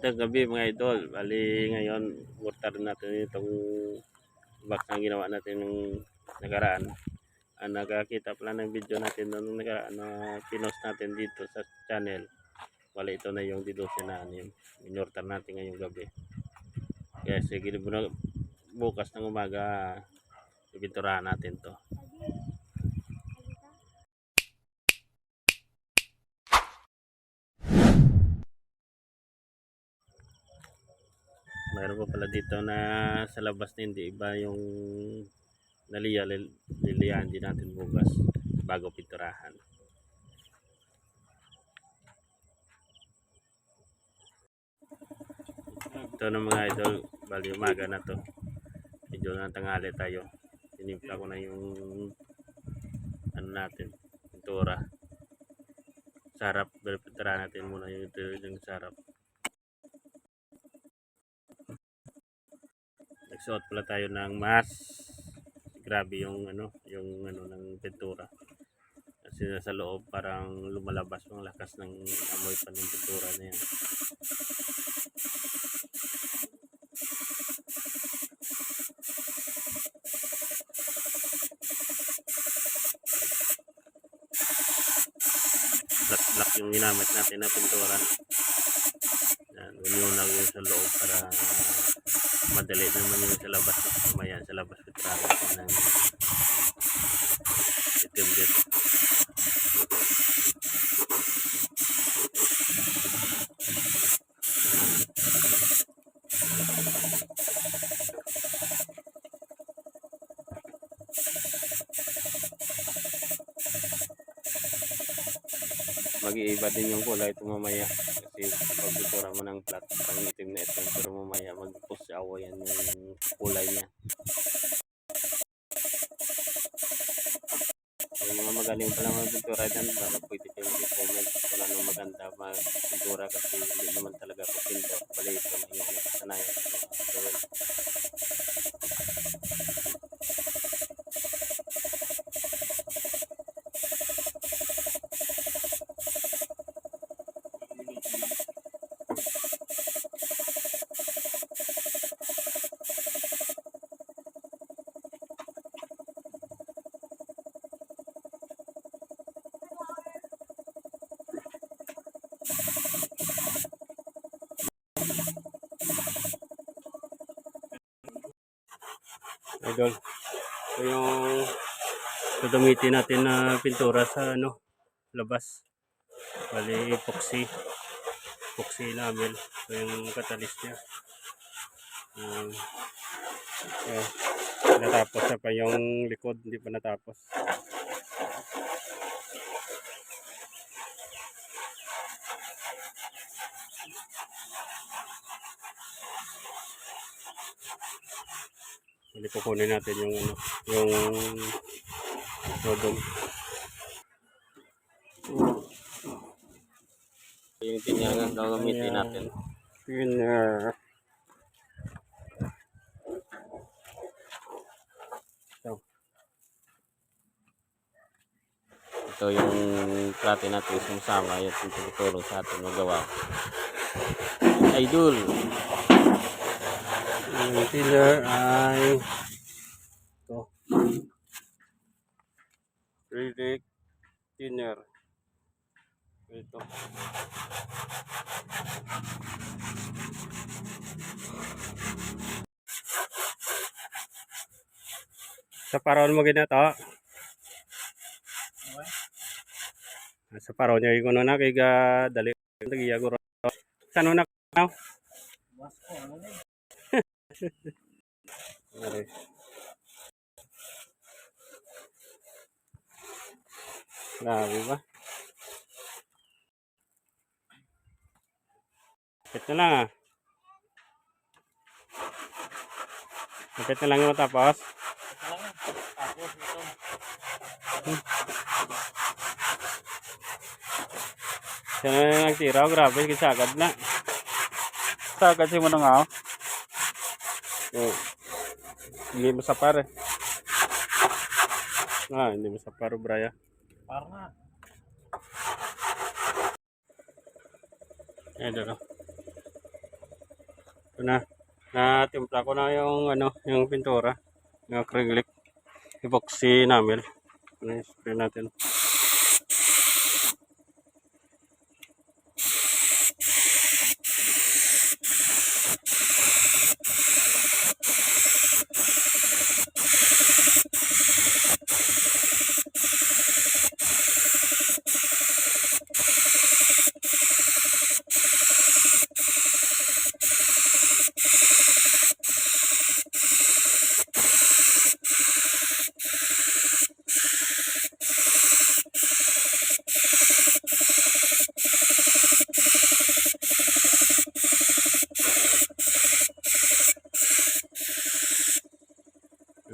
Magandang gabi mga idol. Bali ngayon, mortar natin itong box na ginawa natin nung nakaraan. Nakakita pala ng video natin nung nakaraan na pinost natin dito sa channel. Bali ito na yung D12 na yung minortar natin ngayong gabi. Kaya sige, bukas ng umaga, ipinturahan natin to. Mayroon pa pala dito na sa labas na hindi iba yung liliyan din natin bukas bago pinturahan. Ito na mga idol, bali umaga na to, medyo na tanghali tayo. Tinimpla ko na yung ano natin, pintura sarap. Bali pinturahan natin muna yung sarap. Nagsuot pala tayo ng mask. Grabe yung ano ng pintura. Kasi nasa loob parang lumalabas yung lakas ng amoy pa ng pintura na yan. Black yung ginamit natin na pintura. Yan, unyunaw yung sa loob para madali naman yung sa labas. Mamaya sa labas pinturahan natin ng itim dito. Mag-iiba din yung kulay ito mamaya kasi pag pintura mo ng flat pang itim na ito, pero mamaya mag-push awa yan yung kulay niya. So, mga magaling pa lang mag-pintura dyan, baka pwede kayo mag-comment kung ano maganda mag-pintura kasi hindi naman talaga ako pintor. Bali ito na yung kasanayan ng mga gawin. Idol, ito yung gagamitin natin na pintura sa labas. Bali epoxy namin. Ito yung catalyst niya. Natapos na pa yung likod, hindi pa natapos. Bali kukunin natin yung rodong. Yung tinyagang gagamitin natin. Thinner. Ito yung klase natin sumasama at tutulong sa atin magawa. Idol. Yung tiller ay ito. Acrylic thinner. Ito. Sa paraon mo ginato. Sa paraon niya iko na kay ga dali tagiya ko. Sano na ka? Okay. Grabe ba? Kapit na lang ah. Kapit na lang yung matapos. Sana na nagtiraw, grabe, kisagad na. Sagad si mo na nga. Hindi mo sapar eh. Hindi mo sapar, Braya. Par na. Ayan doon. Ito na. Natimpla ko na yung ano, yung pintura, yung acrylic, epoxy enamel. Ano yung spray natin.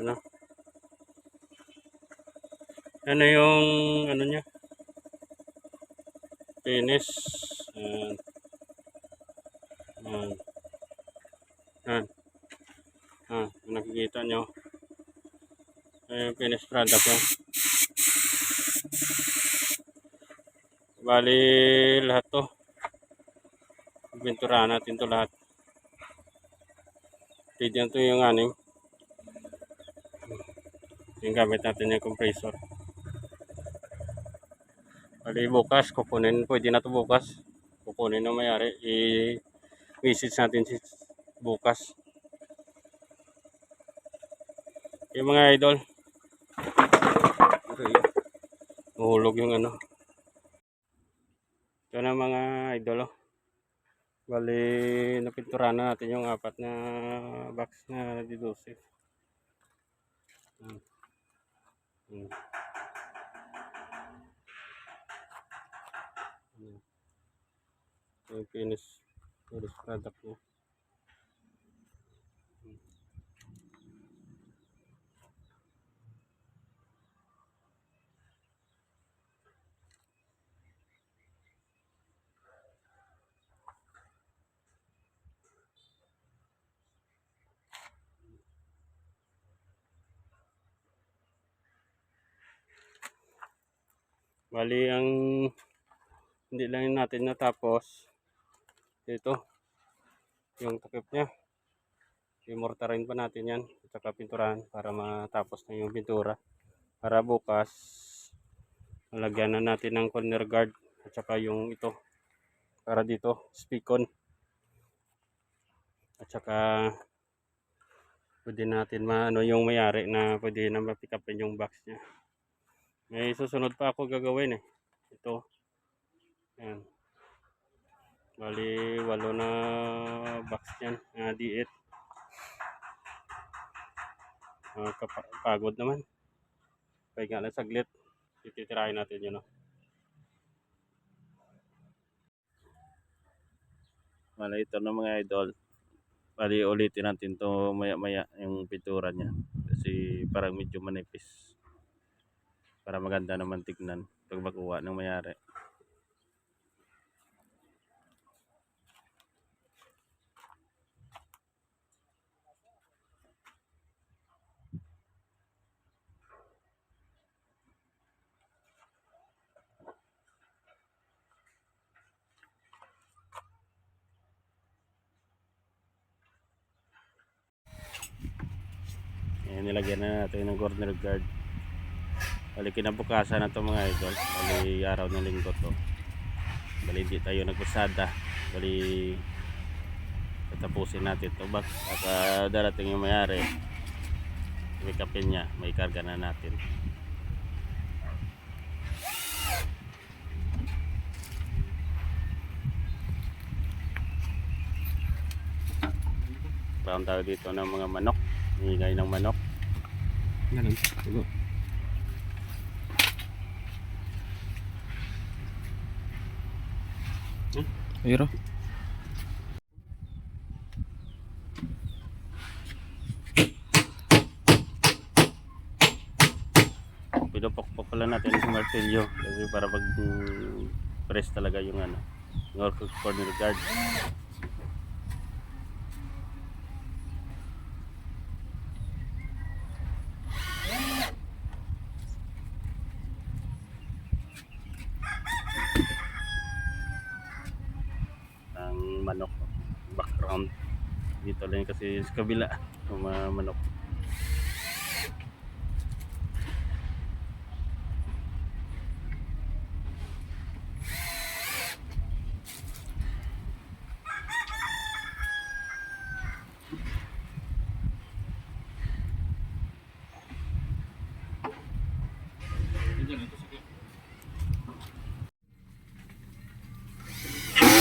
Ano? Ano yung ano niya? Finish. Ayan. Ayan. Ayan. Nakikita nyo. Yung finish product niya. Bali lahat to. Pinturahan natin to lahat. Tignan to yung aning. Yung gamit natin yung compressor. Bali bukas, pwede na to bukas. Kukunin na mayari. I-message natin si bukas. Yung mga idol. Uhulog yung ano. Ito na mga idol. Bali, napinturahan na natin yung 4 na box na D12. Yung finish product niya. Bali, ang hindi lang natin natapos ito yung takip niya, imortarin pa natin yan at saka pinturahan para matapos na yung pintura para bukas malagyan na natin ng corner guard at saka yung ito para dito spikon at saka pwede natin maano yung mayari na pwede na ma-pick upin yung box niya. May susunod pa ako gagawin ito. Ayan. Bali 8 na box yan, D8. Pagod naman. Pahinga lang saglit. Titirahin natin yun. Bali ito na mga idol. Bali ulitin natin to maya-maya yung pintura niya. Kasi parang medyo manipis. Para maganda naman tignan pag makuha ng mayari. Ayan, nilagyan na natin ng corner guard. Bali kinabukasan na to mga idol. Bali araw ng linggo to. Bali hindi tayo nagpasada. Bali tatapusin natin to box at darating yung mayari. May kapin niya, may karga na natin. Parang tayo dito ng mga manok. Hingay ng manok. Ganun. Sigo. Ayro. Pinupokpok pala natin sa martilyo kasi para pag press talaga yung ano, yung corner guard. Ang manok background. dito lang kasi sa kabila yung mga manok.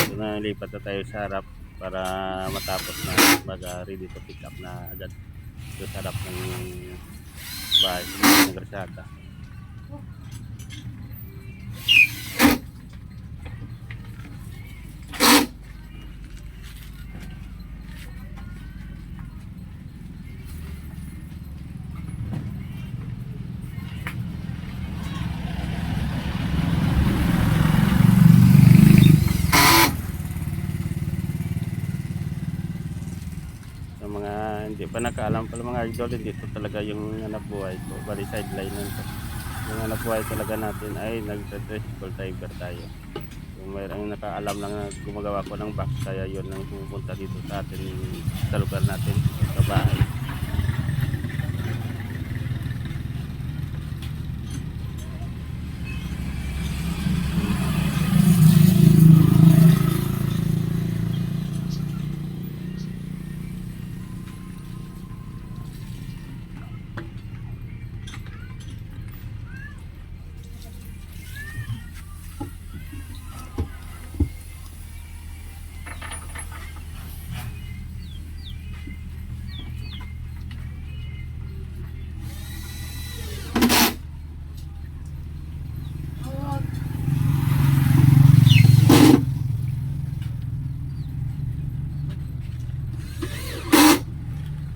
So, nalipat na tayo sa harap para matapos na baga ready to pick up na agad so, sa harap ng bahay ng Grasada. Sa mga hindi pa nakaalam pala mga idol, dito talaga yung hanap buhay ko. Bali sideline nito. Yung hanap buhay talaga natin ay nag-tricycle driver tayo. Kung mayroong nakaalam lang na gumagawa ko ng box, kaya yun ang pupunta dito sa atin sa lugar natin sa bahay.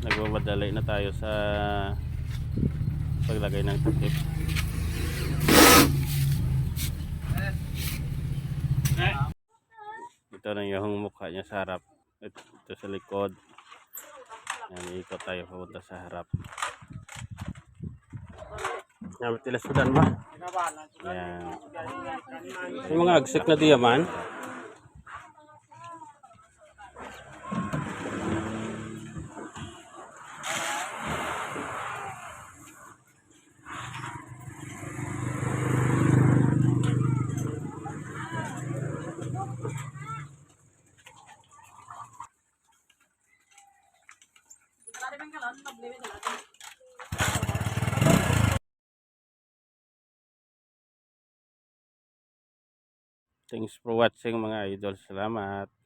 Nagmamadali na tayo sa paglagay ng takip. Ito na yung mukha niya sa harap. Ito sa likod. Yan, ikot tayo papunta sa harap. Yan, tilasudan ba? Yan. Yung mga agsik na diyaman. Thanks for watching mga idol. Salamat.